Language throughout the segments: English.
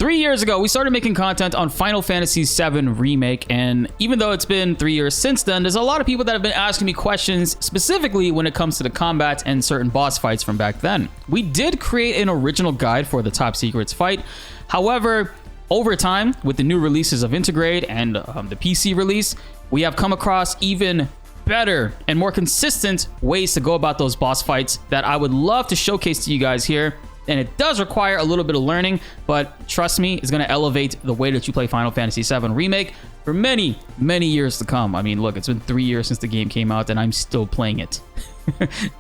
3 years ago, we started making content on Final Fantasy VII Remake, and even though it's been 3 years since then, there's a lot of people that have been asking me questions specifically when it comes to the combat and certain boss fights from back then. We did create an original guide for the Top Secrets fight. However, over time, with the new releases of Intergrade and the PC release, we have come across even better and more consistent ways to go about those boss fights that I would love to showcase to you guys here. And it does require a little bit of learning, but trust me, it's going to elevate the way that you play Final Fantasy VII Remake for many, many years to come. I mean, look, it's been 3 years since the game came out and I'm still playing it.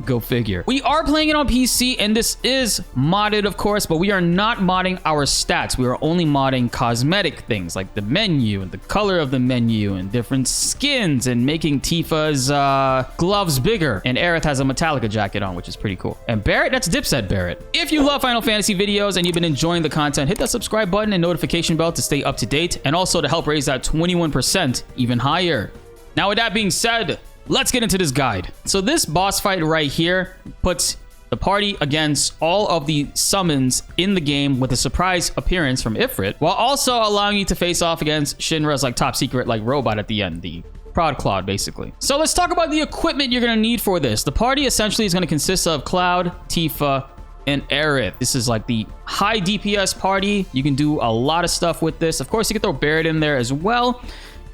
Go figure. We are playing it on PC, and this is modded, of course, but we are not modding our stats. We are only modding cosmetic things like the menu and the color of the menu and different skins and making Tifa's gloves bigger. And Aerith has a Metallica jacket on, which is pretty cool. And Barrett, that's BltzZ Barrett. If you love Final Fantasy videos and you've been enjoying the content, hit that subscribe button and notification bell to stay up to date, and also to help raise that 21% even higher. Now, with that being said, let's get into this guide. So this boss fight right here puts the party against all of the summons in the game with a surprise appearance from Ifrit, while also allowing you to face off against Shinra's like top secret like robot at the end, the Prod Cloud basically. So let's talk about the equipment you're gonna need for this. The party essentially is gonna consist of Cloud, Tifa, and Aerith. This is like the high DPS party. You can do a lot of stuff with this. Of course, you can throw Barrett in there as well.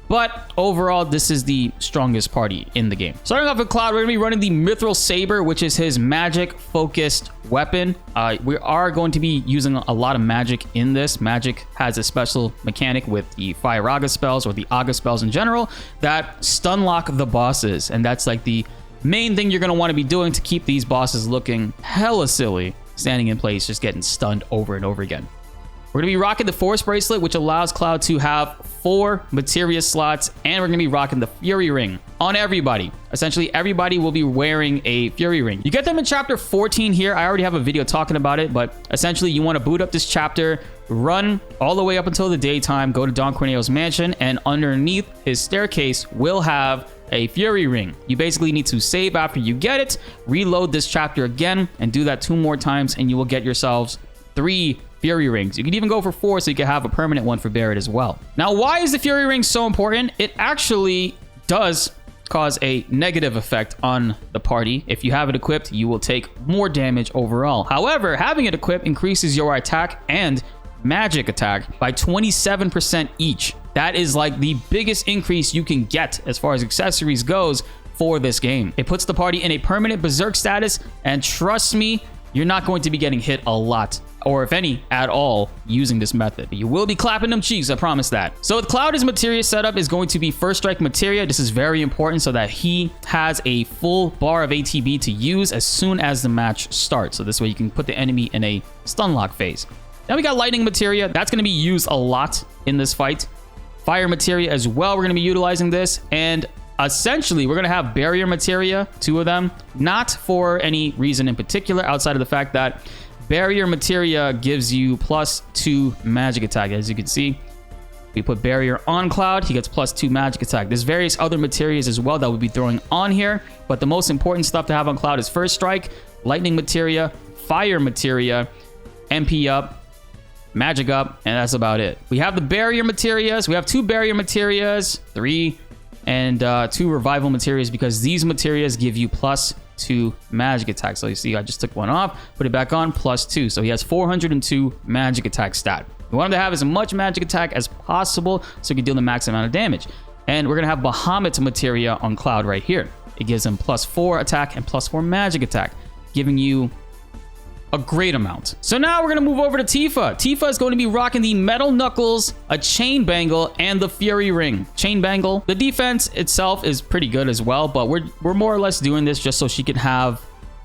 But overall, this is the strongest party in the game. Starting off with Cloud, we're going to be running the Mithril Saber, which is his magic-focused weapon. We are going to be using a lot of magic in this. Magic has a special mechanic with the Fire Aga spells, or the Aga spells in general, that stun lock the bosses. And that's like the main thing you're going to want to be doing to keep these bosses looking hella silly, standing in place, just getting stunned over and over again. We're going to be rocking the Force Bracelet, which allows Cloud to have 4 materia slots, and we're going to be rocking the Fury Ring on everybody. Essentially, everybody will be wearing a Fury Ring. You get them in Chapter 14 here. I already have a video talking about it, but essentially, you want to boot up this chapter, run all the way up until the daytime, go to Don Corneo's mansion, and underneath his staircase will have a Fury Ring. You basically need to save after you get it, reload this chapter again, and do that 2 more times, and you will get yourselves 3 Fury Rings. You can even go for 4 so you can have a permanent one for Barrett as well. Now, why is the Fury Ring so important? It actually does cause a negative effect on the party. If you have it equipped, you will take more damage overall. However, having it equipped increases your attack and magic attack by 27% each. That is like the biggest increase you can get as far as accessories goes for this game. It puts the party in a permanent berserk status, and trust me, you're not going to be getting hit a lot, or if any at all, using this method. But you will be clapping them cheeks, I promise that. So with Cloud, his materia setup is going to be first strike materia. This is very important so that he has a full bar of ATB to use as soon as the match starts. So this way you can put the enemy in a stun lock phase. Then we got lightning materia. That's going to be used a lot in this fight. Fire materia as well. We're going to be utilizing this. And essentially, we're going to have barrier materia, 2 of them, not for any reason in particular outside of the fact that barrier materia gives you +2 magic attack. As you can see, we put barrier on Cloud, he gets +2 magic attack. There's various other materias as well that we'll be throwing on here, but the most important stuff to have on Cloud is first strike, lightning materia, fire materia, MP up, magic up, and that's about it. We have the barrier materias. We have 2 barrier materias, 3, and 2 revival materials, because these materials give you +2 magic attack. So you see, I just took one off, put it back on, +2. So he has 402 magic attack stat. We want him to have as much magic attack as possible so he can deal the max amount of damage. And we're going to have Bahamut materia on Cloud right here. It gives him +4 attack and +4 magic attack, giving you a great amount. So now we're going to move over to Tifa. Tifa is going to be rocking the Metal Knuckles, a Chain Bangle, and the Fury Ring. Chain Bangle, the defense itself is pretty good as well, but we're more or less doing this just so she can have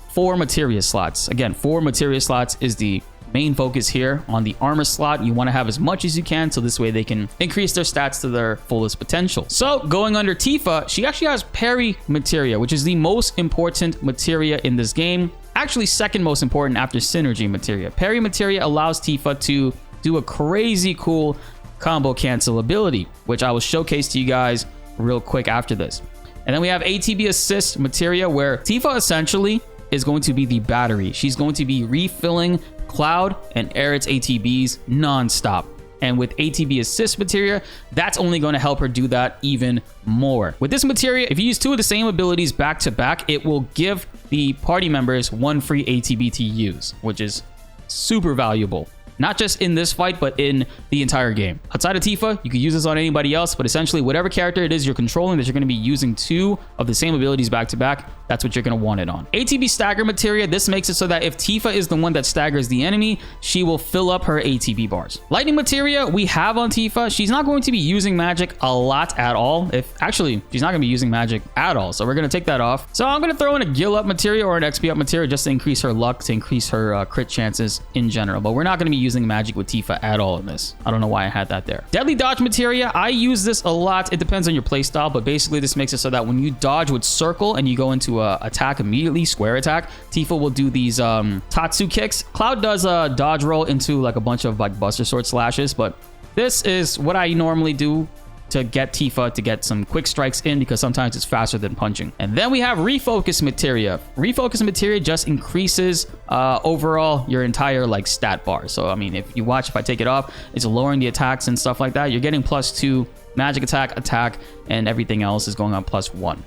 4 materia slots. Again, 4 materia slots is the main focus here. On the armor slot, you want to have as much as you can, so this way they can increase their stats to their fullest potential. So going under Tifa, she actually has Parry materia, which is the most important materia in this game. Actually, second most important after Synergy materia. Parry materia allows Tifa to do a crazy cool combo cancel ability, which I will showcase to you guys real quick after this. And then we have ATB assist materia, where Tifa essentially is going to be the battery. She's going to be refilling Cloud and Aerith's ATBs non-stop. And with ATB assist materia, that's only going to help her do that even more. With this materia, if you use 2 of the same abilities back to back, it will give the party members 1 free ATB to use, which is super valuable. Not just in this fight, but in the entire game. Outside of Tifa, you can use this on anybody else, but essentially whatever character it is you're controlling that you're going to be using 2 of the same abilities back to back, that's what you're going to want it on. ATB stagger materia, this makes it so that if Tifa is the one that staggers the enemy, she will fill up her ATB bars. Lightning materia we have on Tifa. She's not going to be using magic a lot at all. Actually, she's not going to be using magic at all, so we're going to take that off. So I'm going to throw in a gil up materia or an XP up materia just to increase her luck, to increase her crit chances in general, but we're not going to be using magic with Tifa at all in this. I don't know why I had that there. Deadly dodge materia, I use this a lot. It depends on your playstyle, but basically this makes it so that when you dodge with circle and you go into a attack immediately, square attack, Tifa will do these Tatsu kicks. Cloud does a dodge roll into like a bunch of like Buster Sword slashes, but this is what I normally do to get Tifa to get some quick strikes in, because sometimes it's faster than punching. And then we have refocus materia. Refocus materia just increases overall your entire like stat bar. So I mean, if I take it off, it's lowering the attacks and stuff like that. You're getting +2 magic attack, and everything else is going on +1.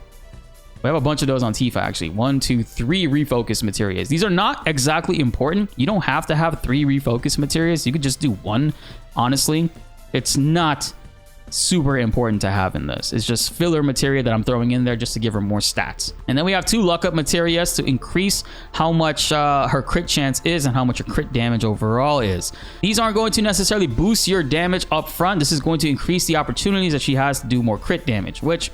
We have a bunch of those on Tifa, actually. 1, 2, 3 refocus materias. These are not exactly important. You don't have to have 3 refocus materias. You could just do 1, honestly. It's not super important to have in this. It's just filler materia that I'm throwing in there just to give her more stats. And then we have 2 luck up materias to increase how much her crit chance is and how much her crit damage overall is. These aren't going to necessarily boost your damage up front. This is going to increase the opportunities that she has to do more crit damage, which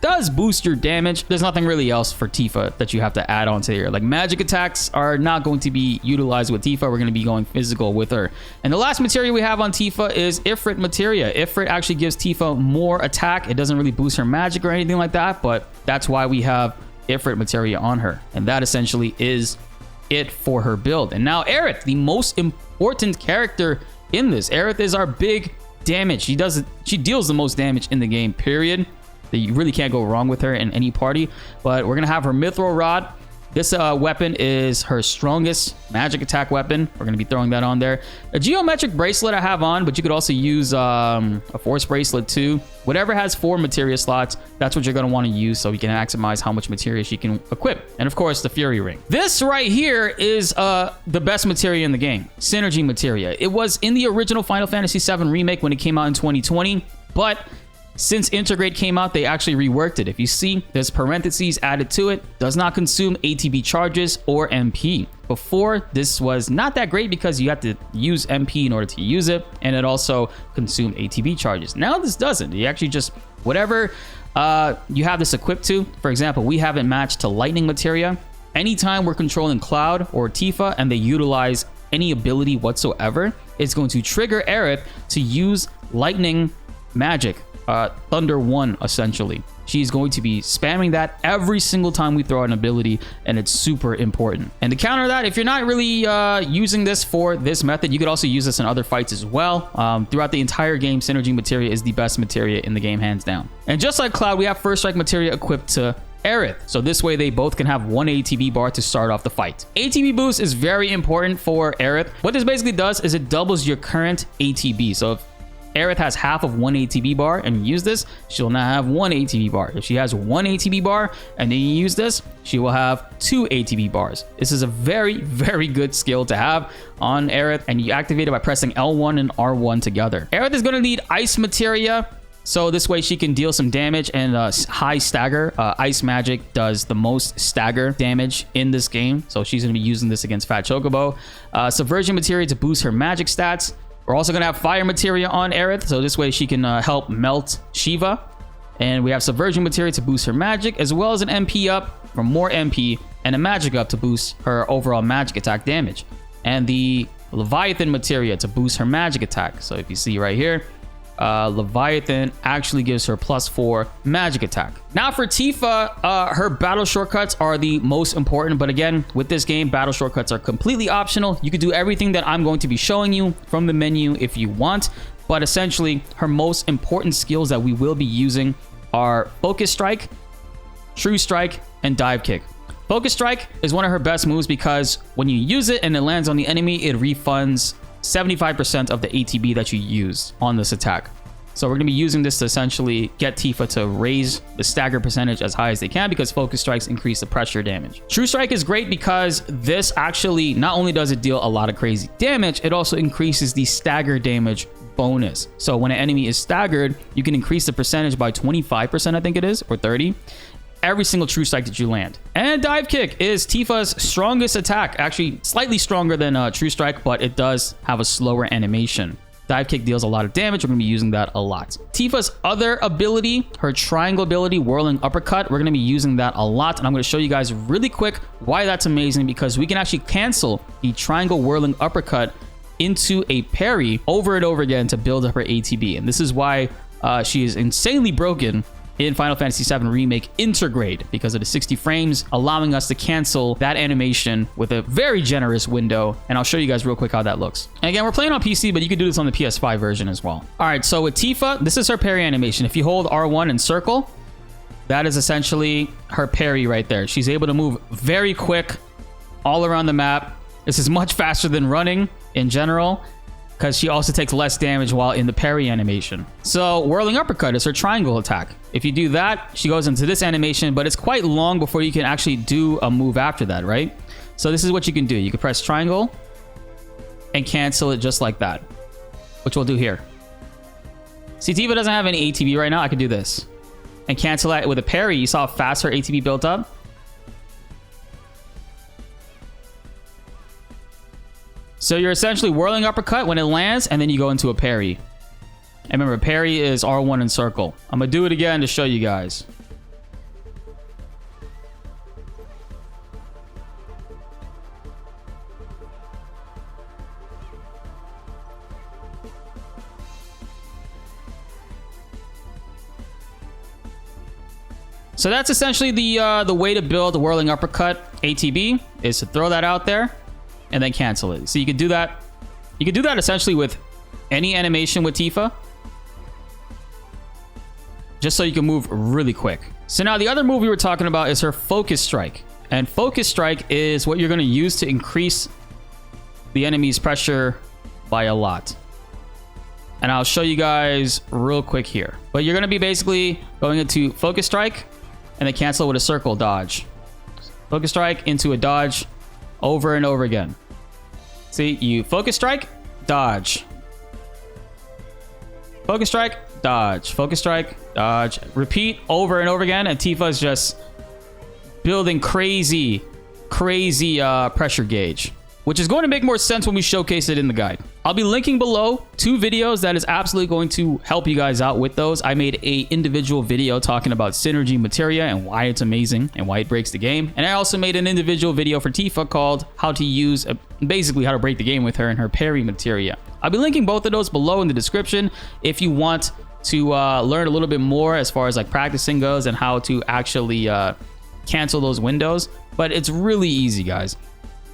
does boost your damage. There's nothing really else for Tifa that you have to add on to here. Like magic attacks are not going to be utilized with Tifa. We're going to be going physical with her. And the last materia we have on Tifa is Ifrit materia. Ifrit actually gives Tifa more attack. It doesn't really boost her magic or anything like that, but that's why we have Ifrit materia on her. And that essentially is it for her build. And now Aerith, the most important character in this. Aerith is our big damage. She deals the most damage in the game, period. You really can't go wrong with her in any party. But we're going to have her Mithril Rod. This weapon is her strongest magic attack weapon. We're going to be throwing that on there. A geometric bracelet I have on, but you could also use a force bracelet too. Whatever has 4 materia slots, that's what you're going to want to use so you can maximize how much materia she can equip. And of course, the Fury Ring. This right here is the best materia in the game. Synergy materia. It was in the original Final Fantasy VII Remake when it came out in 2020, but since Intergrade came out, they actually reworked it. If you see, there's parentheses added to it. Does not consume ATB charges or MP. Before, this was not that great because you had to use MP in order to use it, and it also consumed ATB charges. Now this doesn't. You actually just, whatever you have this equipped to, for example, we have it matched to lightning materia. Anytime we're controlling Cloud or Tifa and they utilize any ability whatsoever, it's going to trigger Aerith to use lightning magic. Thunder 1, essentially. She's going to be spamming that every single time we throw out an ability, and it's super important. And to counter that, if you're not really using this for this method, you could also use this in other fights as well. Throughout the entire game, Synergy materia is the best materia in the game, hands down. And just like Cloud, we have First Strike materia equipped to Aerith. So this way they both can have 1 ATB bar to start off the fight. ATB boost is very important for Aerith. What this basically does is it doubles your current ATB. So if Aerith has half of 1 ATB bar and you use this, she'll now have 1 ATB bar. If she has 1 ATB bar and then you use this, she will have 2 ATB bars. This is a very, very good skill to have on Aerith, and you activate it by pressing L1 and R1 together. Aerith is going to need ice materia, so this way she can deal some damage and high stagger. Ice magic does the most stagger damage in this game, so she's going to be using this against Fat Chocobo. Subversion materia to boost her magic stats. We're also going to have fire materia on Aerith, so this way she can help melt Shiva. And we have subversion materia to boost her magic, as well as an MP up for more MP, and a magic up to boost her overall magic attack damage. And the Leviathan materia to boost her magic attack. So if you see right here, Leviathan actually gives her +4 magic attack. Now for Tifa, her battle shortcuts are the most important, but again, with this game, battle shortcuts are completely optional. You can do everything that I'm going to be showing you from the menu if you want, but essentially her most important skills that we will be using are Focus Strike, True Strike, and Dive Kick. Focus Strike is one of her best moves because when you use it and it lands on the enemy, it refunds 75% of the ATB that you use on this attack. So we're going to be using this to essentially get Tifa to raise the stagger percentage as high as they can, because focus strikes increase the pressure damage. True Strike is great because this actually not only does it deal a lot of crazy damage, it also increases the stagger damage bonus. So when an enemy is staggered, you can increase the percentage by 25%, I think it is, or 30, every single True Strike that you land. And Dive Kick is Tifa's strongest attack, actually slightly stronger than True Strike, but it does have a slower animation. Dive Kick deals a lot of damage. We're going to be using that a lot. Tifa's other ability, her triangle ability, Whirling Uppercut, we're going to be using that a lot. And I'm going to show you guys really quick why that's amazing, because we can actually cancel the triangle Whirling Uppercut into a parry over and over again to build up her ATB. And this is why she is insanely broken in Final Fantasy VII Remake Intergrade, because of the 60 frames, allowing us to cancel that animation with a very generous window. And I'll show you guys real quick how that looks. And again, we're playing on PC, but you can do this on the PS5 version as well. All right, so with Tifa, this is her parry animation. If you hold R1 and circle, that is essentially her parry right there. She's able to move very quick all around the map. This is much faster than running in general, because she also takes less damage while in the parry animation. So Whirling Uppercut is her triangle attack. If you do that, she goes into this animation, but it's quite long before you can actually do a move after that, right? So this is what you can do. You can press triangle and cancel it just like that, which we'll do here. See, Tifa doesn't have any ATB right now. I can do this and cancel that with a parry. You saw how fast her ATB built up? So you're essentially Whirling Uppercut when it lands, and then you go into a parry. And remember, parry is R1 and circle. I'm going to do it again to show you guys. So that's essentially the way to build a Whirling Uppercut ATB, is to throw that out there and then cancel it. So you can do that. You can do that essentially with any animation with Tifa, just so you can move really quick. So now the other move we were talking about is her Focus Strike. And Focus Strike is what you're going to use to increase the enemy's pressure by a lot. And I'll show you guys real quick here. But you're going to be basically going into Focus Strike and then cancel with a circle dodge. Focus Strike into a dodge over and over again. See, you Focus Strike, dodge. Focus Strike, dodge. Focus Strike, dodge. Repeat over and over again, and Tifa's just building crazy pressure gauge, which is going to make more sense when we showcase it in the guide. I'll be linking below 2 videos that is absolutely going to help you guys out with those. I made a individual video talking about Synergy Materia and why it's amazing and why it breaks the game. And I also made an individual video for Tifa called how to use, basically how to break the game with her and her Parry Materia. I'll be linking both of those below in the description if you want to learn a little bit more as far as like practicing goes and how to actually cancel those windows. But it's really easy, guys.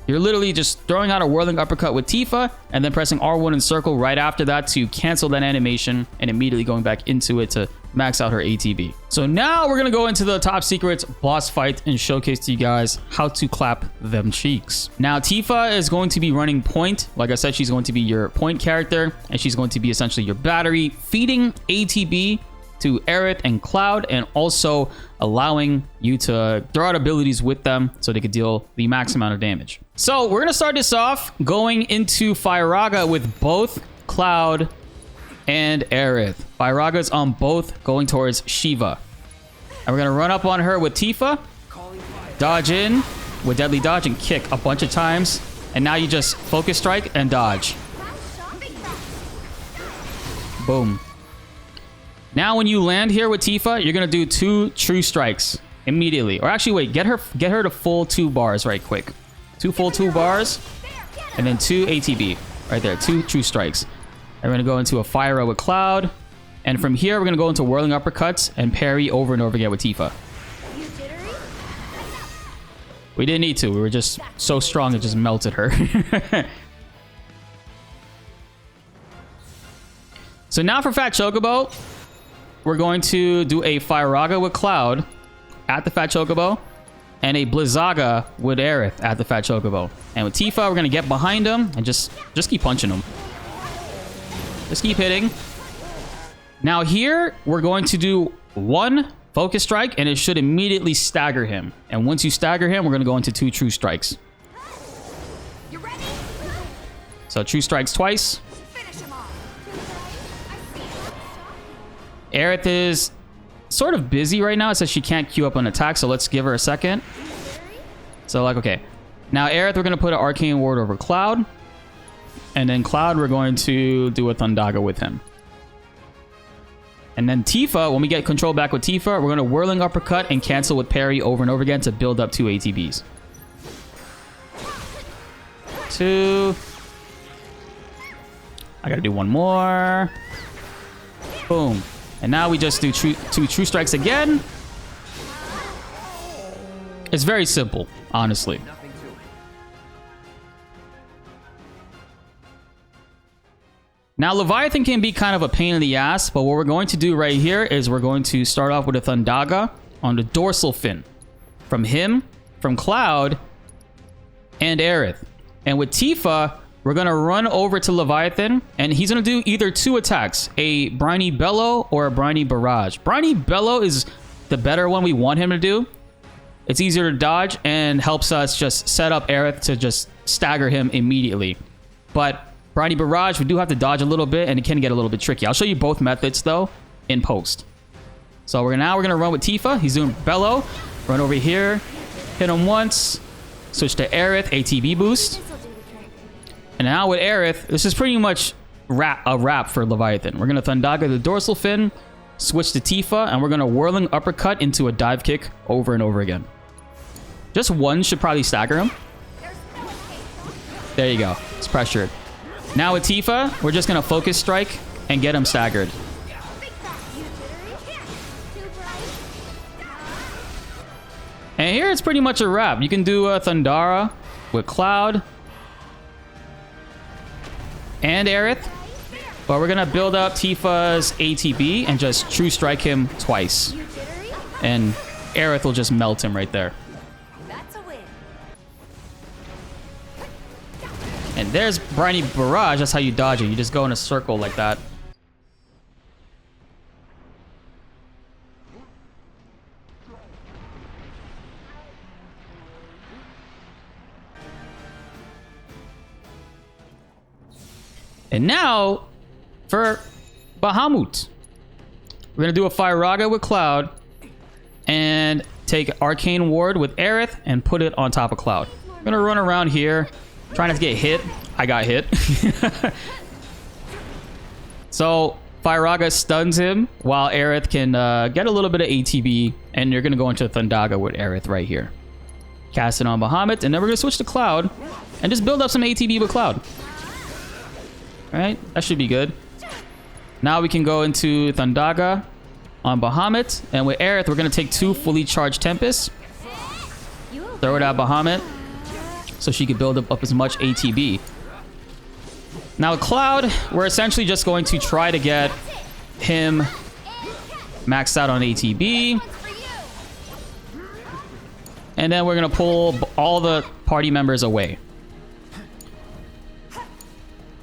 You're literally just throwing out a Whirling Uppercut with Tifa and then pressing R1 and circle right after that to cancel that animation and immediately going back into it to max out her ATB. So now we're going to go into the top secrets boss fight and showcase to you guys how to clap them cheeks. Now Tifa is going to be running point. Like I said, she's going to be your point character and she's going to be essentially your battery, feeding ATB to Aerith and Cloud, and also allowing you to throw out abilities with them so they could deal the max amount of damage. So we're going to start this off going into Firaga with both Cloud and Aerith. Firaga's on both going towards Shiva. And we're going to run up on her with Tifa, dodge in with Deadly Dodge and kick a bunch of times. And now you just Focus Strike and dodge. Boom. Now when you land here with Tifa, you're going to do 2 True Strikes immediately. Or actually, wait, get her to full 2 bars right quick. 2 full 2 bars, and then 2 ATB. Right there, 2 True Strikes. And we're going to go into a Fire with Cloud. And from here, we're going to go into Whirling Uppercuts and parry over and over again with Tifa. We didn't need to. We were just so strong it just melted her. So now for Fat Chocobo, we're going to do a Firaga with Cloud at the Fat Chocobo. and a BltzZ with Aerith at the Fat Chocobo. And with Tifa, we're going to get behind him and just keep punching him. Just keep hitting. Now here, we're going to do one focus strike, and it should immediately stagger him. And once you stagger him, we're going to go into 2 true strikes. You ready? So true strikes twice. Finish him off. Aerith is sort of busy right now. It says she can't queue up an attack, so let's give her a second. So like, okay. Now Aerith, we're going to put an Arcane Ward over Cloud. And then Cloud, we're going to do a Thundaga with him. And then Tifa, when we get control back with Tifa, we're going to Whirling Uppercut and cancel with Parry over and over again to build up 2 ATBs. 2. I got to do one more. Boom. And now we just do 2 true strikes again. It's very simple, honestly. Now, Leviathan can be kind of a pain in the ass, but what we're going to do right here is we're going to start off with a Thundaga on the dorsal fin. From him, from Cloud, and Aerith. And with Tifa, we're going to run over to Leviathan, and he's going to do either 2 attacks, a Briny Bellow or a Briny Barrage. Briny Bellow is the better one we want him to do. It's easier to dodge and helps us just set up Aerith to just stagger him immediately. But Briny Barrage, we do have to dodge a little bit, and it can get a little bit tricky. I'll show you both methods, though, in post. So we're going to run with Tifa. He's doing Bellow. Run over here. Hit him once. Switch to Aerith, ATB boost. And now with Aerith, this is pretty much a wrap for Leviathan. We're going to Thundaga the dorsal fin, switch to Tifa, and we're going to Whirling Uppercut into a dive kick over and over again. Just one should probably stagger him. There you go. It's pressured. Now with Tifa, we're just going to Focus Strike and get him staggered. And here it's pretty much a wrap. You can do a Thundara with Cloud and Aerith. But we're going to build up Tifa's ATB and just True Strike him twice. And Aerith will just melt him right there. And there's Briny Barrage. That's how you dodge it. You just go in a circle like that. And now, for Bahamut. We're going to do a Fire Raga with Cloud. And take Arcane Ward with Aerith and put it on top of Cloud. I'm going to run around here. Trying not to get hit. I got hit. So, Fire Raga stuns him while Aerith can get a little bit of ATB. And you're going to go into Thundaga with Aerith right here. Cast it on Bahamut. And then we're going to switch to Cloud. And just build up some ATB with Cloud. Alright, that should be good. Now we can go into Thundaga on Bahamut. And with Aerith, we're going to take 2 fully charged Tempests. Throw it at Bahamut, so she can build up as much ATB. Now with Cloud, we're essentially just going to try to get him maxed out on ATB. And then we're going to pull all the party members away.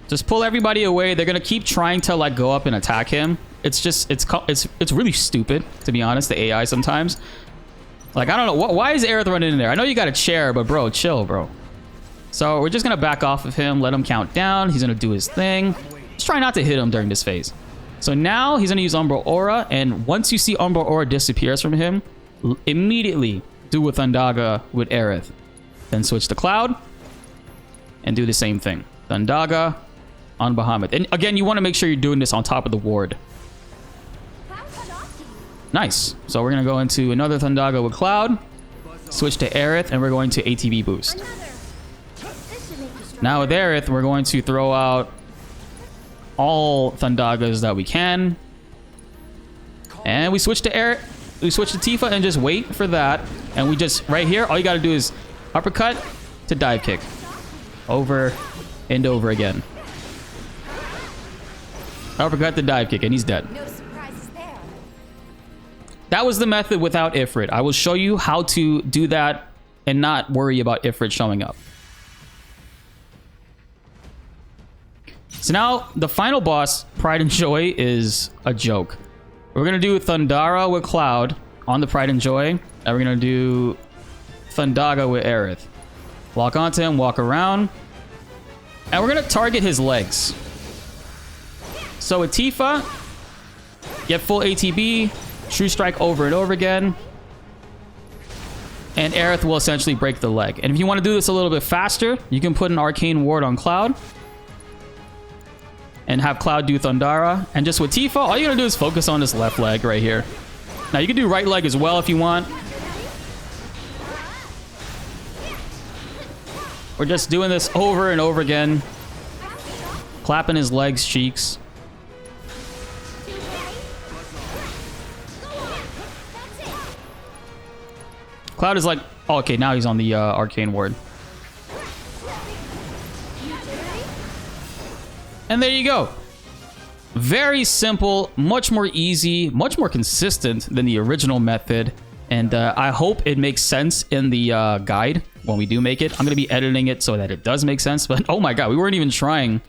Just pull everybody away. They're going to keep trying to like go up and attack him. It's just, it's really stupid, to be honest, the AI sometimes. Like, I don't know. Why is Aerith running in there? I know you got a chair, but bro, chill, bro. So we're just going to back off of him, let him count down. He's going to do his thing. Just try not to hit him during this phase. So now he's going to use Umbral Aura. And once you see Umbral Aura disappears from him, immediately do a Thundaga with Aerith. Then switch to Cloud and do the same thing. Thundaga on Bahamut. And again, you want to make sure you're doing this on top of the ward. Nice. So we're going to go into another Thundaga with Cloud. Switch to Aerith, and we're going to ATB boost. Now with Aerith, we're going to throw out all Thundagas that we can. And we switch to Aerith. We switch to Tifa and just wait for that. And we just, right here, all you got to do is uppercut to dive kick. Over and over again. Uppercut to dive kick, and he's dead. No surprises there. that was the method without Ifrit. I will show you how to do that and not worry about Ifrit showing up. So now the final boss, Pride and Joy, is a joke. We're going to do Thundara with Cloud on the Pride and Joy. And we're going to do Thundaga with Aerith. Walk onto him, walk around. And we're going to target his legs. So with Tifa, get full ATB, True Strike over and over again. And Aerith will essentially break the leg. And if you want to do this a little bit faster, you can put an Arcane Ward on Cloud. And have Cloud do Thundara. And just with Tifa, all you're going to do is focus on this left leg right here. Now, you can do right leg as well if you want. We're just doing this over and over again. Clapping his legs, cheeks. Cloud is like... Oh, okay, now he's on the Arcane Ward. And there you go. Very simple, much more easy, much more consistent than the original method. And I hope it makes sense in the guide when we do make it. I'm going to be editing it so that it does make sense. But oh my god, we weren't even trying.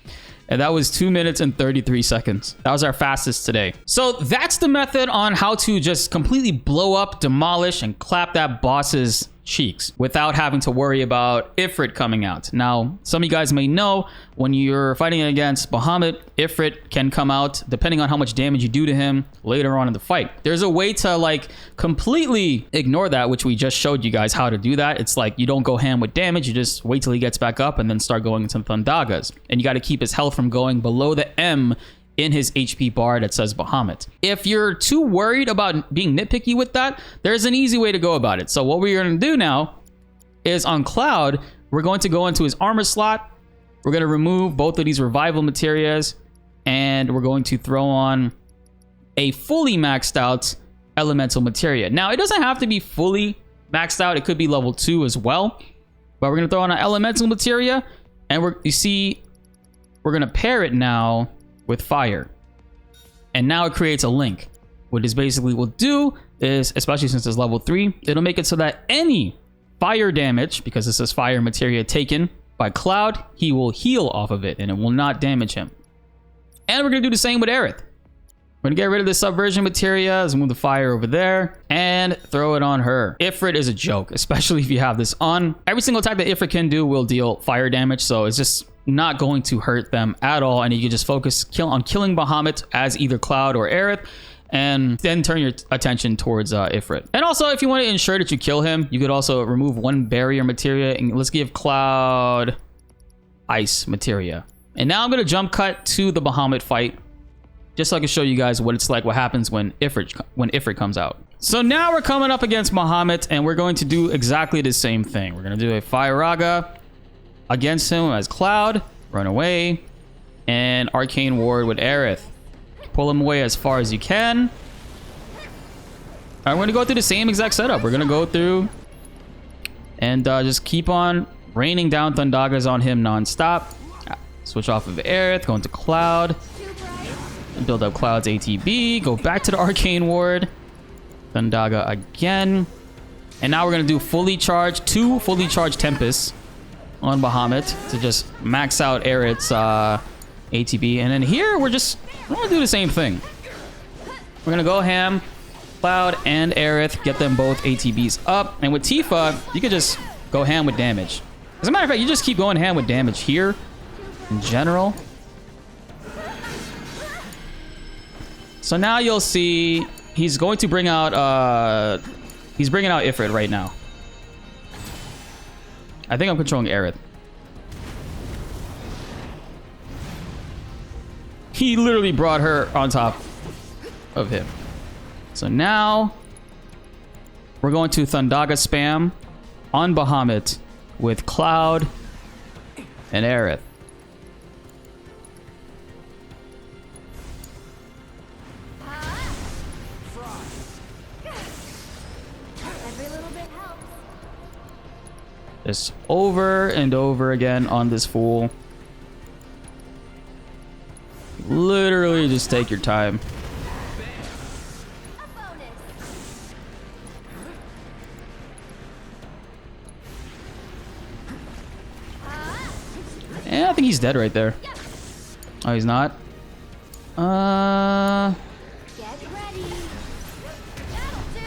And that was 2 minutes and 33 seconds. That was our fastest today. So that's the method on how to just completely blow up, demolish, and clap that boss's cheeks without having to worry about Ifrit coming out. Now, some of you guys may know when you're fighting against Bahamut, Ifrit can come out depending on how much damage you do to him later on in the fight. There's a way to like completely ignore that, which we just showed you guys how to do that. It's like you don't go ham with damage, you just wait till he gets back up and then start going into Thundagas. And you got to keep his health from going below the M in his HP bar that says Bahamut. If you're too worried about being nitpicky with that, there's an easy way to go about it. So what we're going to do now is on Cloud, we're going to go into his armor slot. We're going to remove both of these revival materias, and we're going to throw on a fully maxed out elemental materia. Now, it doesn't have to be fully maxed out. It could be level 2 as well. But we're going to throw on an elemental materia, and we're going to pair it now with fire. And now it creates a link. What this basically will do is, especially since it's level 3, it'll make it so that any fire damage, because this is fire materia taken by Cloud, he will heal off of it and it will not damage him. And we're going to do the same with Aerith. We're going to get rid of the subversion materia, let's move the fire over there, and throw it on her. Ifrit is a joke, especially if you have this on. Every single type that Ifrit can do will deal fire damage, so it's just not going to hurt them at all, and you can just focus on killing Bahamut as either Cloud or Aerith, and then turn your attention towards Ifrit. And also, if you want to ensure that you kill him, you could also remove one barrier materia, and let's give Cloud ice materia. And now I'm going to jump cut to the Bahamut fight, just so I can show you guys what it's like, what happens when Ifrit comes out. So now we're coming up against Bahamut, and we're going to do exactly the same thing. We're going to do a Fire Raga against him as Cloud, run away, and Arcane Ward with Aerith. Pull him away as far as you can. Alright, we're going to go through the same exact setup. We're going to go through and just keep on raining down Thundagas on him non-stop. Switch off of Aerith, go into Cloud, and build up Cloud's ATB, go back to the Arcane Ward, Thundaga again. And now we're going to do two fully charged Tempests on Bahamut to just max out Aerith's ATB. And then here we're going to do the same thing. We're going to go ham, Cloud and Aerith, get them both ATBs up. And with Tifa, you could just go ham with damage. As a matter of fact, you just keep going ham with damage here in general. So now you'll see he's going to bring out he's bringing out Ifrit right now. I think I'm controlling Aerith. He literally brought her on top of him. So now we're going to Thundaga spam on Bahamut with Cloud and Aerith. Just over and over again on this fool. Literally just take your time. think he's dead right there. Oh, he's not. Get ready. That'll do.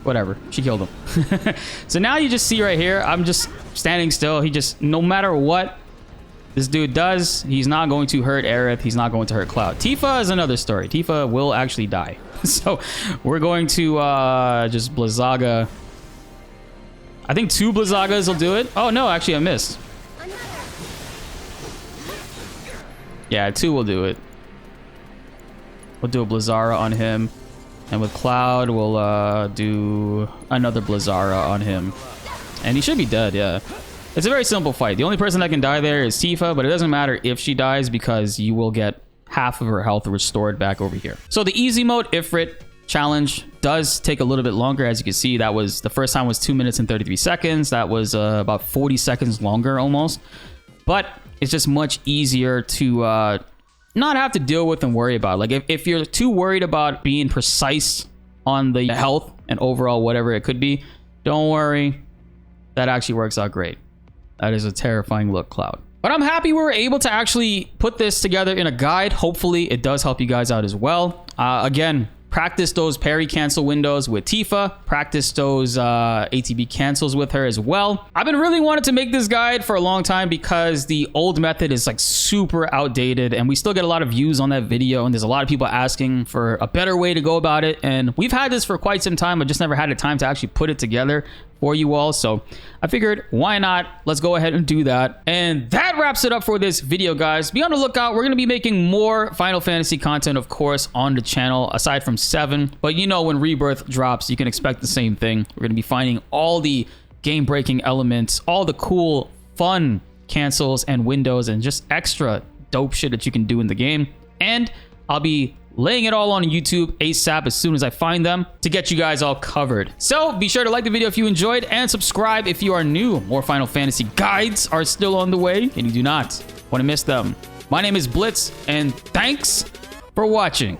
Whatever. She killed him. So now you just see right here, I'm just standing still. He just, no matter what this dude does, he's not going to hurt Aerith. He's not going to hurt Cloud. Tifa is another story. Tifa will actually die. So we're going to just BltzZ. I think 2 BltzZs will do it. Oh, no, actually, I missed. Yeah, 2 will do it. We'll do a BltzZ on him. And with Cloud, we'll do another BltzZ on him. And he should be dead, yeah. It's a very simple fight. The only person that can die there is Tifa, but it doesn't matter if she dies because you will get half of her health restored back over here. So the easy mode Ifrit challenge does take a little bit longer. As you can see, that was the first time was 2 minutes and 33 seconds. That was about 40 seconds longer almost. But it's just much easier to not have to deal with and worry about. Like if you're too worried about being precise on the health and overall whatever it could be, don't worry. That actually works out great. That is a terrifying look, Cloud. But I'm happy we were able to actually put this together in a guide. Hopefully it does help you guys out as well. Again, practice those parry cancel windows with Tifa. Practice those ATB cancels with her as well. I've been really wanting to make this guide for a long time because the old method is like super outdated and we still get a lot of views on that video. And there's a lot of people asking for a better way to go about it. And we've had this for quite some time. I just never had the time to actually put it together for you all. So I figured, why not? Let's go ahead and do that. And that wraps it up for this video, guys. Be on the lookout. We're going to be making more Final Fantasy content, of course, on the channel, aside from 7. But you know, when Rebirth drops, you can expect the same thing. We're going to be finding all the game-breaking elements, all the cool, fun cancels and windows, and just extra dope shit that you can do in the game. And I'll be laying it all on YouTube ASAP as soon as I find them to get you guys all covered. So be sure to like the video if you enjoyed and subscribe if you are new. More Final Fantasy guides are still on the way and you do not want to miss them. My name is BltzZ and thanks for watching.